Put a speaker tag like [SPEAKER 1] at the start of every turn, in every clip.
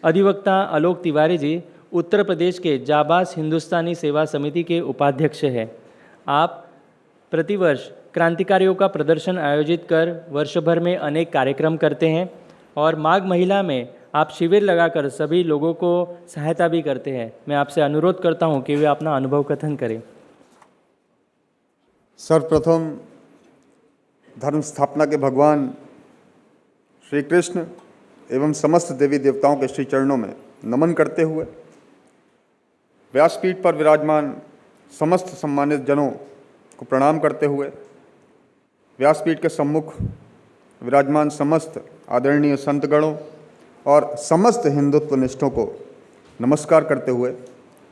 [SPEAKER 1] अधिवक्ता आलोक तिवारी जी उत्तर प्रदेश के जाबाज हिंदुस्तानी सेवा समिति के उपाध्यक्ष हैं। आप प्रतिवर्ष क्रांतिकारियों का प्रदर्शन आयोजित कर वर्ष भर में अनेक कार्यक्रम करते हैं और माघ महीना में आप शिविर लगाकर सभी लोगों को सहायता भी करते हैं। मैं आपसे अनुरोध करता हूं कि वे अपना अनुभव कथन करें।
[SPEAKER 2] सर्वप्रथम धर्म स्थापना के भगवान श्री कृष्ण एवं समस्त देवी देवताओं के श्री चरणों में नमन करते हुए व्यासपीठ पर विराजमान समस्त सम्मानित जनों को प्रणाम करते हुए व्यासपीठ के सम्मुख विराजमान समस्त आदरणीय संतगणों और समस्त हिंदुत्व निष्ठों को नमस्कार करते हुए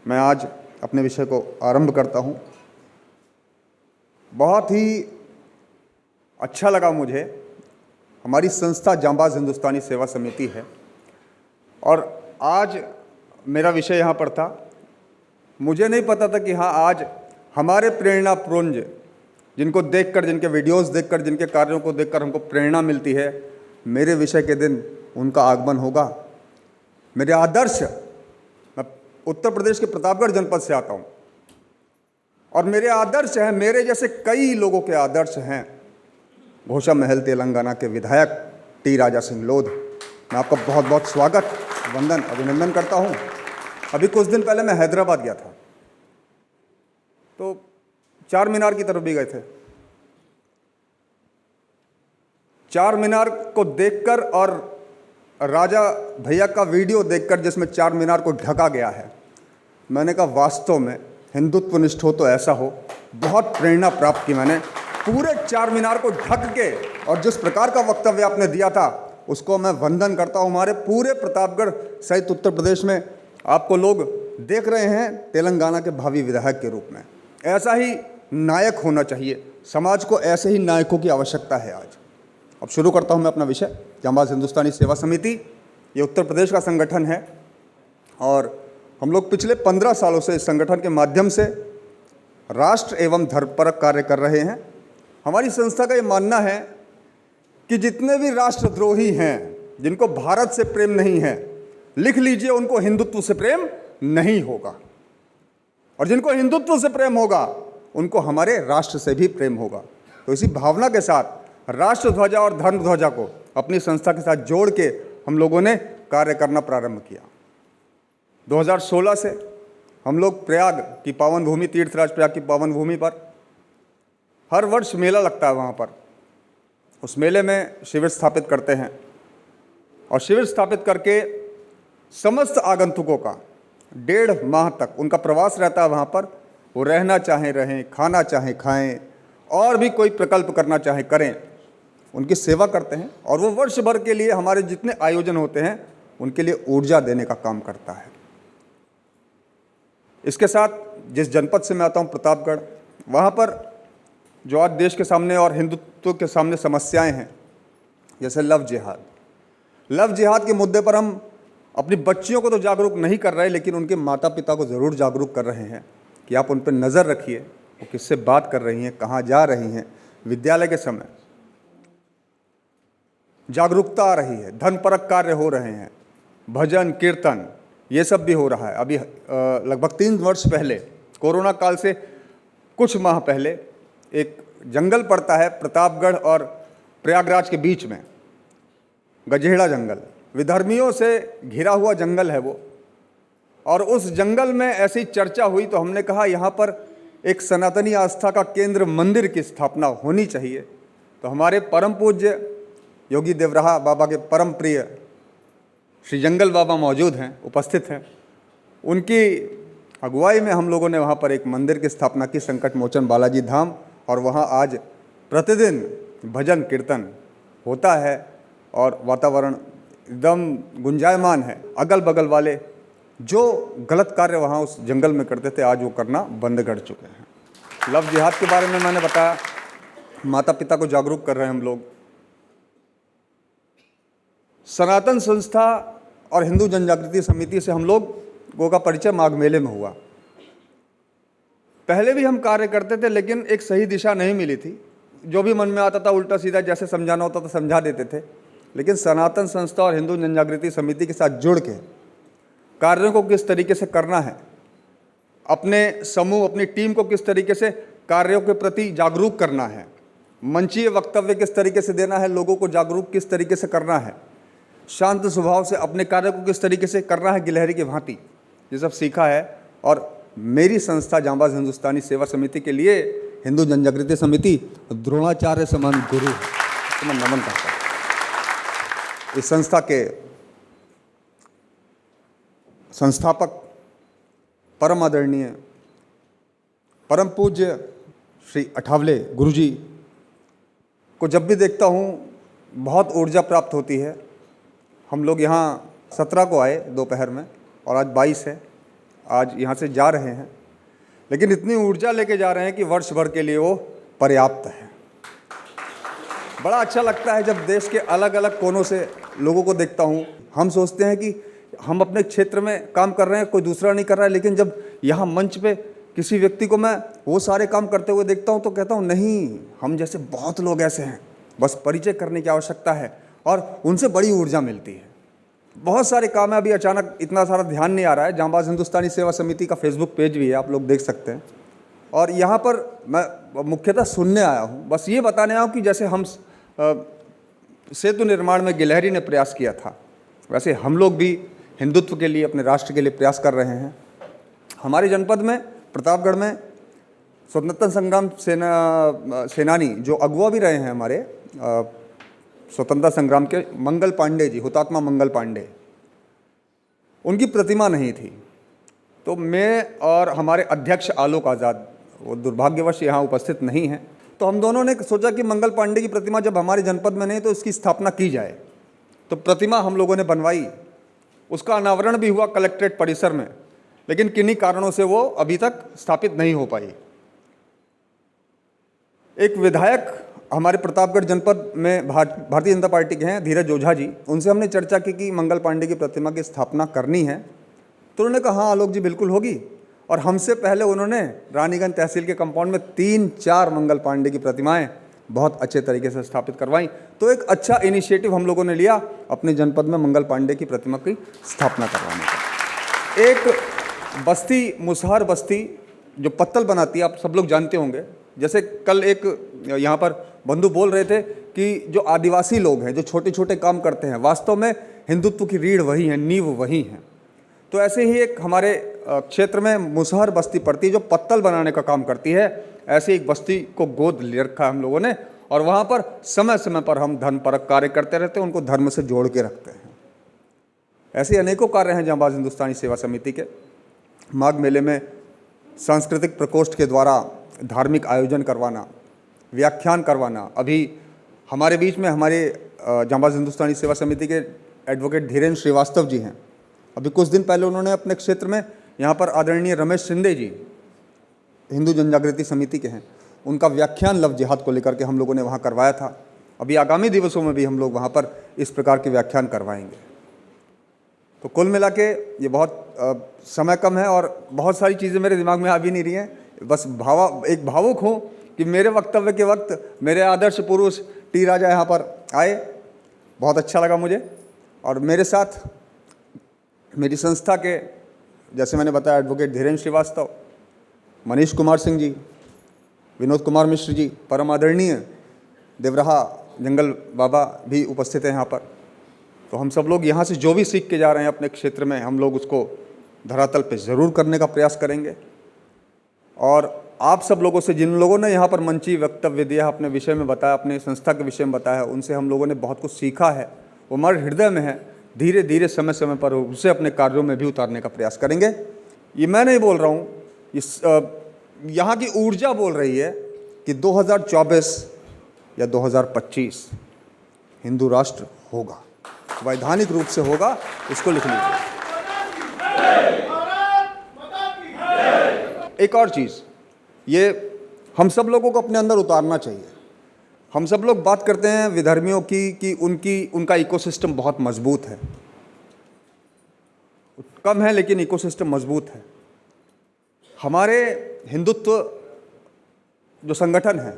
[SPEAKER 2] मैं आज अपने विषय को आरंभ करता हूँ। बहुत ही अच्छा लगा मुझे। हमारी संस्था जांबाज हिंदुस्तानी सेवा समिति है और आज मेरा विषय यहाँ पर था। मुझे नहीं पता था कि हाँ, आज हमारे प्रेरणा पुंज जिनको देखकर, जिनके वीडियोस देखकर, जिनके कार्यों को देखकर हमको प्रेरणा मिलती है, मेरे विषय के दिन उनका आगमन होगा। मेरे आदर्श, मैं उत्तर प्रदेश के प्रतापगढ़ जनपद से आता हूँ और मेरे आदर्श हैं, मेरे जैसे कई लोगों के आदर्श हैं। घोषा महल तेलंगाना के विधायक टी राजा सिंह लोध, मैं आपका बहुत बहुत स्वागत, वंदन, अभिनंदन करता हूँ। अभी कुछ दिन पहले मैं हैदराबाद गया था तो चार मीनार की तरफ भी गए थे। चार मीनार को देखकर और राजा भैया का वीडियो देखकर जिसमें चार मीनार को ढका गया है, मैंने कहा वास्तव में हिंदुत्व निष्ठ हो तो ऐसा हो। बहुत प्रेरणा प्राप्त की मैंने पूरे चार मीनार को ढक के, और जिस प्रकार का वक्तव्य आपने दिया था उसको मैं वंदन करता हूँ। हमारे पूरे प्रतापगढ़ सहित उत्तर प्रदेश में आपको लोग देख रहे हैं तेलंगाना के भावी विधायक के रूप में। ऐसा ही नायक होना चाहिए, समाज को ऐसे ही नायकों की आवश्यकता है आज। अब शुरू करता हूँ मैं अपना विषय। जांबाज हिंदुस्तानी सेवा समिति ये उत्तर प्रदेश का संगठन है और हम लोग पिछले 15 सालों से इस संगठन के माध्यम से राष्ट्र एवं धर्मपरक कार्य कर रहे हैं। हमारी संस्था का ये मानना है कि जितने भी राष्ट्रद्रोही हैं, जिनको भारत से प्रेम नहीं है, लिख लीजिए, उनको हिंदुत्व से प्रेम नहीं होगा, और जिनको हिंदुत्व से प्रेम होगा उनको हमारे राष्ट्र से भी प्रेम होगा। तो इसी भावना के साथ राष्ट्र ध्वजा और धर्म ध्वजा को अपनी संस्था के साथ जोड़ के हम लोगों ने कार्य करना प्रारंभ किया। 2016 से हम लोग प्रयाग की पावन भूमि, तीर्थराज प्रयाग की पावन भूमि पर हर वर्ष मेला लगता है। वहाँ पर उस मेले में शिविर स्थापित करते हैं और शिविर स्थापित करके समस्त आगंतुकों का 1.5 माह तक उनका प्रवास रहता है। वहाँ पर वो रहना चाहें रहें, खाना चाहें खाएं, और भी कोई प्रकल्प करना चाहें करें, उनकी सेवा करते हैं। और वो वर्ष भर के लिए हमारे जितने आयोजन होते हैं उनके लिए ऊर्जा देने का काम करता है। इसके साथ जिस जनपद से मैं आता हूँ प्रतापगढ़, वहाँ पर जो आज देश के सामने और हिंदुत्व के सामने समस्याएं हैं, जैसे लव जिहाद के मुद्दे पर हम अपनी बच्चियों को तो जागरूक नहीं कर रहे, लेकिन उनके माता पिता को ज़रूर जागरूक कर रहे हैं कि आप उन पर नज़र रखिए, वो किससे बात कर रही हैं, कहाँ जा रही हैं। विद्यालय के समय जागरूकता आ रही है, धर्मपरक कार्य हो रहे हैं, भजन कीर्तन ये सब भी हो रहा है। अभी लगभग 3 वर्ष पहले, कोरोना काल से कुछ माह पहले, एक जंगल पड़ता है प्रतापगढ़ और प्रयागराज के बीच में, गजेड़ा जंगल, विधर्मियों से घिरा हुआ जंगल है वो। और उस जंगल में ऐसी चर्चा हुई तो हमने कहा यहाँ पर एक सनातनी आस्था का केंद्र मंदिर की स्थापना होनी चाहिए। तो हमारे परम पूज्य योगी देवराहा बाबा के परम प्रिय श्री जंगल बाबा मौजूद हैं, उपस्थित हैं। उनकी अगुवाई में हम लोगों ने वहाँ पर एक मंदिर की स्थापना की, संकट मोचन बालाजी धाम। और वहाँ आज प्रतिदिन भजन कीर्तन होता है और वातावरण एकदम गुंजायमान है। अगल बगल वाले जो गलत कार्य वहाँ उस जंगल में करते थे, आज वो करना बंद कर चुके हैं। लव जिहाद के बारे में मैंने बताया, माता पिता को जागरूक कर रहे हैं हम लोग। सनातन संस्था और हिंदू जनजागृति समिति से हम लोगों का परिचय माघ मेले में हुआ। पहले भी हम कार्य करते थे, लेकिन एक सही दिशा नहीं मिली थी। जो भी मन में आता था उल्टा सीधा जैसे समझाना होता था समझा देते थे। लेकिन सनातन संस्था और हिंदू जनजागृति समिति के साथ जुड़ के कार्यों को किस तरीके से करना है, अपने समूह अपनी टीम को किस तरीके से कार्यों के प्रति जागरूक करना है, मंचीय वक्तव्य किस तरीके से देना है, लोगों को जागरूक किस तरीके से करना है, शांत स्वभाव से अपने कार्य को किस तरीके से करना है गिलहरी की भांति, ये सब सीखा है। और मेरी संस्था जांबाज हिंदुस्तानी सेवा समिति के लिए हिंदू जनजागृति समिति द्रोणाचार्य समान गुरु है, तो मैं नमन करता हूँ। इस संस्था के संस्थापक परम आदरणीय परम पूज्य श्री अठावले गुरुजी को जब भी देखता हूँ बहुत ऊर्जा प्राप्त होती है। हम लोग यहाँ 17 को आए दोपहर में और आज 22 है, आज यहाँ से जा रहे हैं, लेकिन इतनी ऊर्जा लेके जा रहे हैं कि वर्ष भर के लिए वो पर्याप्त है। बड़ा अच्छा लगता है जब देश के अलग अलग कोनों से लोगों को देखता हूँ। हम सोचते हैं कि हम अपने क्षेत्र में काम कर रहे हैं, कोई दूसरा नहीं कर रहा है, लेकिन जब यहाँ मंच पे किसी व्यक्ति को मैं वो सारे काम करते हुए देखता हूँ तो कहता हूँ नहीं, हम जैसे बहुत लोग ऐसे हैं, बस परिचय करने की आवश्यकता है और उनसे बड़ी ऊर्जा मिलती है। बहुत सारे काम है, अभी अचानक इतना सारा ध्यान नहीं आ रहा है। जांबाज हिंदुस्तानी सेवा समिति का फेसबुक पेज भी है, आप लोग देख सकते हैं। और यहाँ पर मैं मुख्यतः सुनने आया हूँ, बस ये बताने आया हूँ कि जैसे हम सेतु निर्माण में गिलहरी ने प्रयास किया था, वैसे हम लोग भी हिंदुत्व के लिए, अपने राष्ट्र के लिए प्रयास कर रहे हैं। हमारे जनपद में प्रतापगढ़ में स्वतंत्रता संग्राम सेनानी जो अगुवा भी रहे हैं हमारे स्वतंत्रता संग्राम के, मंगल पांडे जी, हुतात्मा मंगल पांडे, उनकी प्रतिमा नहीं थी। तो मैं और हमारे अध्यक्ष आलोक आज़ाद, वो दुर्भाग्यवश यहाँ उपस्थित नहीं हैं, तो हम दोनों ने सोचा कि मंगल पांडे की प्रतिमा जब हमारे जनपद में नहीं तो इसकी स्थापना की जाए। तो प्रतिमा हम लोगों ने बनवाई, उसका अनावरण भी हुआ कलेक्ट्रेट परिसर में, लेकिन किन्हीं कारणों से वो अभी तक स्थापित नहीं हो पाई। एक विधायक हमारे प्रतापगढ़ जनपद में भारतीय जनता पार्टी के हैं, धीरज ओझा जी, उनसे हमने चर्चा की कि मंगल पांडे की प्रतिमा की स्थापना करनी है। तो उन्होंने कहा हाँ आलोक जी बिल्कुल होगी, और हमसे पहले उन्होंने रानीगंज तहसील के कंपाउंड में 3-4 मंगल पांडे की प्रतिमाएं बहुत अच्छे तरीके से स्थापित करवाई। तो एक अच्छा इनिशिएटिव हम लोगों ने लिया अपने जनपद में मंगल पांडे की प्रतिमा की स्थापना करवाने का। एक बस्ती, मुसहर बस्ती जो पत्तल बनाती है, आप सब लोग जानते होंगे। जैसे कल एक यहाँ पर बंधु बोल रहे थे कि जो आदिवासी लोग हैं, जो छोटे छोटे काम करते हैं, वास्तव में हिंदुत्व की रीढ़ वही है, नींव वही है। तो ऐसे ही एक हमारे क्षेत्र में मुसहर बस्ती पड़ती है जो पत्तल बनाने का काम करती है। ऐसे एक बस्ती को गोद ले रखा है हम लोगों ने, और वहाँ पर समय समय पर हम धर्मपरक कार्य करते रहते हैं, उनको धर्म से जोड़ के रखते हैं। ऐसे अनेकों कार्य हैं जांबाज हिंदुस्तानी सेवा समिति के। माघ मेले में सांस्कृतिक प्रकोष्ठ के द्वारा धार्मिक आयोजन करवाना, व्याख्यान करवाना। अभी हमारे बीच में हमारे जांबाज हिंदुस्तानी सेवा समिति के एडवोकेट धीरेन्द्र श्रीवास्तव जी हैं। अभी कुछ दिन पहले उन्होंने अपने क्षेत्र में यहाँ पर आदरणीय रमेश शिंदे जी, हिंदू जनजागृति समिति के हैं, उनका व्याख्यान लव जिहाद को लेकर के हम लोगों ने वहाँ करवाया था। अभी आगामी दिवसों में भी हम लोग वहाँ पर इस प्रकार के व्याख्यान करवाएंगे। तो कुल मिला के ये बहुत समय कम है और बहुत सारी चीज़ें मेरे दिमाग में आ भी नहीं रही हैं। बस एक भावुक हूँ कि मेरे वक्तव्य के वक्त मेरे आदर्श पुरुष टी राजा यहाँ पर आए, बहुत अच्छा लगा मुझे। और मेरे साथ मेरी संस्था के, जैसे मैंने बताया, एडवोकेट धीरेन्द्र श्रीवास्तव, मनीष कुमार सिंह जी, विनोद कुमार मिश्र जी, परम आदरणीय देवराहा जंगल बाबा भी उपस्थित हैं यहाँ पर। तो हम सब लोग यहाँ से जो भी सीख के जा रहे हैं अपने क्षेत्र में, हम लोग उसको धरातल पे ज़रूर करने का प्रयास करेंगे। और आप सब लोगों से, जिन लोगों ने यहाँ पर मंची वक्तव्य दिया, अपने विषय में बताया, अपने संस्था के विषय में बताया, उनसे हम लोगों ने बहुत कुछ सीखा है, वो हमारे हृदय में है। धीरे धीरे समय समय पर उसे अपने कार्यों में भी उतारने का प्रयास करेंगे। ये मैं नहीं बोल रहा हूँ, यहाँ की ऊर्जा बोल रही है कि 2024 या 2025 हिंदू राष्ट्र होगा, वैधानिक रूप से होगा। इसको लिख लीजिए। एक और चीज़, ये हम सब लोगों को अपने अंदर उतारना चाहिए। हम सब लोग बात करते हैं विधर्मियों की कि उनका इकोसिस्टम बहुत मजबूत है। कम है लेकिन इकोसिस्टम मजबूत है। हमारे हिंदुत्व जो संगठन है,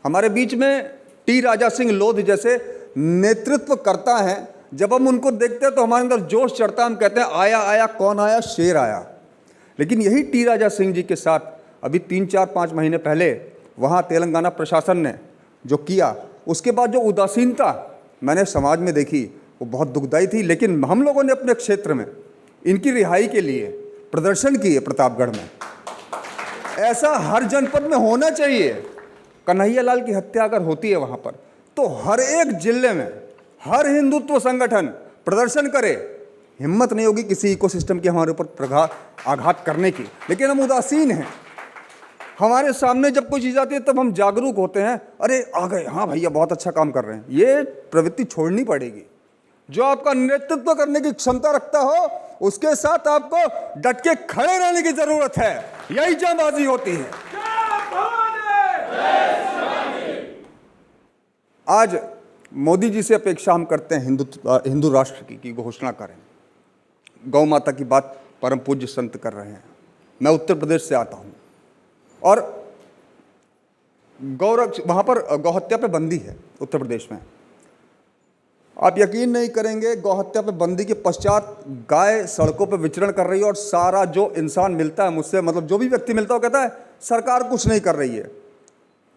[SPEAKER 2] हमारे बीच में टी राजा सिंह लोध जैसे नेतृत्व करता है जब हम उनको देखते हैं तो हमारे अंदर जोश चढ़ता है, हम कहते हैं आया आया, कौन आया, शेर आया। लेकिन यही टी राजा सिंह जी के साथ अभी 3-4-5 महीने पहले वहाँ तेलंगाना प्रशासन ने जो किया, उसके बाद जो उदासीनता मैंने समाज में देखी वो बहुत दुखदाई थी। लेकिन हम लोगों ने अपने क्षेत्र में इनकी रिहाई के लिए प्रदर्शन किए प्रतापगढ़ में। ऐसा हर जनपद में होना चाहिए। कन्हैया लाल की हत्या अगर होती है वहाँ पर, तो हर एक जिले में हर हिंदुत्व संगठन प्रदर्शन करे। हिम्मत नहीं होगी किसी इकोसिस्टम की हमारे ऊपर आघात करने की, लेकिन हम उदासीन हैं। हमारे सामने जब कोई चीज़ आती है तब हम जागरूक होते हैं, अरे आ गए, हाँ भैया बहुत अच्छा काम कर रहे हैं। ये प्रवृत्ति छोड़नी पड़ेगी। जो आपका नेतृत्व करने की क्षमता रखता हो उसके साथ आपको डट के खड़े रहने की जरूरत है। यही जांबाजी होती है। आज मोदी जी से अपेक्षा हम करते हैं हिंदू राष्ट्र की घोषणा करें। गौ माता की बात परम पूज्य संत कर रहे हैं। मैं उत्तर प्रदेश से आता हूँ और वहाँ पर गौहत्या पे बंदी है उत्तर प्रदेश में। आप यकीन नहीं करेंगे, गौहत्या पे बंदी के पश्चात गाय सड़कों पे विचरण कर रही है और सारा जो इंसान मिलता है मुझसे, मतलब जो भी व्यक्ति मिलता है वो कहता है सरकार कुछ नहीं कर रही है।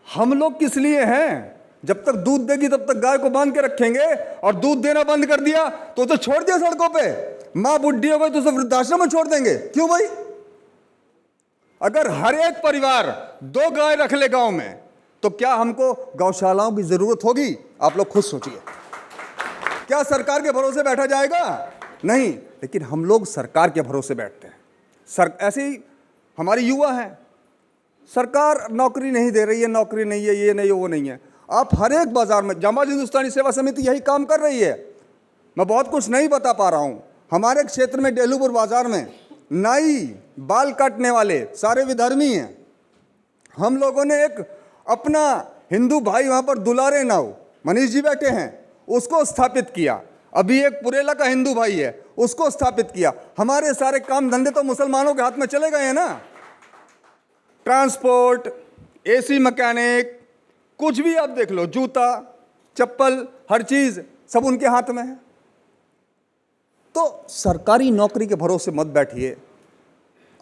[SPEAKER 2] हम लोग किस लिए हैं? जब तक दूध देगी तब तक गाय को बांध के रखेंगे, और दूध देना बंद कर दिया तो छोड़ दिया सड़कों पे। माँ बुढ़ी हो गई तो उसे वृद्धाश्रम में छोड़ देंगे। क्यों भाई? अगर हर एक परिवार 2 गाय रख ले गांव में तो क्या हमको गौशालाओं की जरूरत होगी? आप लोग खुद सोचिए। क्या सरकार के भरोसे बैठा जाएगा? नहीं। लेकिन हम लोग सरकार के भरोसे बैठते हैं। ऐसे ही हमारे युवा हैं, सरकार नौकरी नहीं दे रही है, नौकरी नहीं है, ये नहीं है, वो नहीं है। आप हर एक बाजार में, जांबाज हिंदुस्तानी सेवा समिति यही काम कर रही है। मैं बहुत कुछ नहीं बता पा रहा हूँ। हमारे क्षेत्र में डेलूपुर बाजार में नाई, बाल काटने वाले सारे विधर्मी हैं। हम लोगों ने एक अपना हिंदू भाई वहाँ पर दुलारे नाव, मनीष जी बैठे हैं, उसको स्थापित किया। अभी एक पुरेला का हिंदू भाई है, उसको स्थापित किया। हमारे सारे काम धंधे तो मुसलमानों के हाथ में चले गए हैं ना। ट्रांसपोर्ट, एसी मैकेनिक, कुछ भी आप देख लो, जूता, चप्पल, हर चीज सब उनके हाथ में है। तो सरकारी नौकरी के भरोसे मत बैठिए।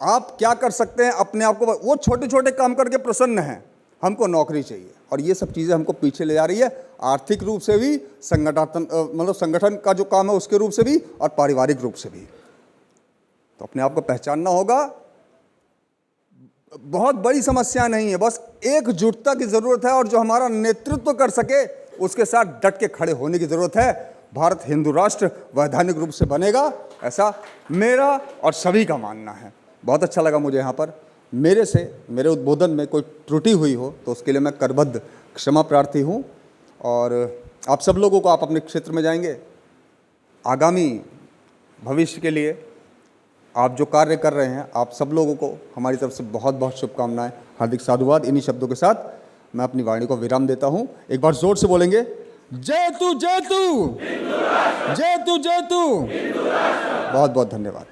[SPEAKER 2] आप क्या कर सकते हैं अपने आप को? वो छोटे छोटे काम करके प्रसन्न हैं, हमको नौकरी चाहिए। और ये सब चीज़ें हमको पीछे ले जा रही है, आर्थिक रूप से भी, संगठन का जो काम है उसके रूप से भी, और पारिवारिक रूप से भी। तो अपने आप को पहचानना होगा। बहुत बड़ी समस्या नहीं है, बस एकजुटता की ज़रूरत है, और जो हमारा नेतृत्व कर सके उसके साथ डट के खड़े होने की ज़रूरत है। भारत हिंदू राष्ट्र वैधानिक रूप से बनेगा, ऐसा मेरा और सभी का मानना है। बहुत अच्छा लगा मुझे यहाँ पर। मेरे उद्बोधन में कोई त्रुटि हुई हो तो उसके लिए मैं करबद्ध क्षमा प्रार्थी हूँ। और आप सब लोगों को, आप अपने क्षेत्र में जाएंगे, आगामी भविष्य के लिए आप जो कार्य कर रहे हैं, आप सब लोगों को हमारी तरफ से बहुत बहुत शुभकामनाएं, हार्दिक साधुवाद। इन्हीं शब्दों के साथ मैं अपनी वाणी को विराम देता हूं। एक बार जोर से बोलेंगे, जय तू जय तू, जय तू जय तू। बहुत बहुत धन्यवाद।